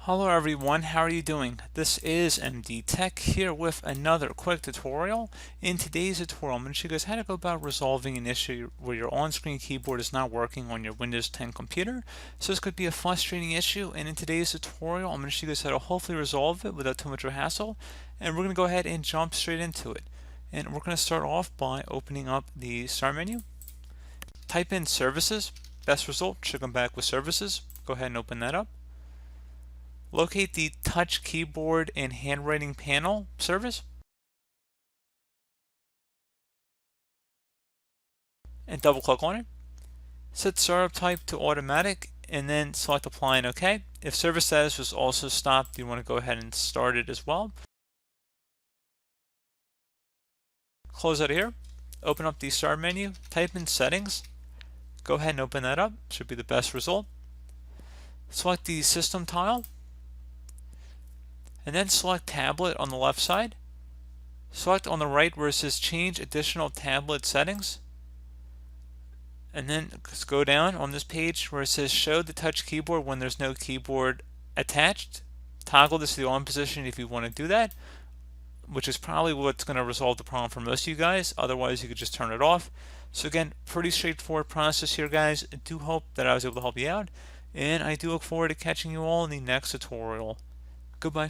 Hello everyone, how are you doing? This is MD Tech here with another quick tutorial. In today's tutorial, I'm going to show you guys how to go about resolving an issue where your on-screen keyboard is not working on your Windows 10 computer. So this could be a frustrating issue, and in today's tutorial, I'm going to show you guys how to hopefully resolve it without too much of a hassle. And we're going to go ahead and jump straight into it. And we're going to start off by opening up the Start menu. Type in Services. Best result should come back with Services. Go ahead and open that up. Locate the Touch Keyboard and Handwriting Panel service and double click on it. Set startup type to automatic and then select apply and OK. If service status was also stopped, you want to go ahead and start it as well. Close out of here. Open up the Start menu, type in Settings. Go ahead and open that up. Should be the best result. Select the System tile. And then select Tablet on the left side. Select on the right where it says Change Additional Tablet Settings. And then go down on this page where it says Show the Touch Keyboard when there's no keyboard attached. Toggle this to the on position if you want to do that, which is probably what's going to resolve the problem for most of you guys. Otherwise, you could just turn it off. So again, pretty straightforward process here, guys. I do hope that I was able to help you out, and I do look forward to catching you all in the next tutorial. Goodbye.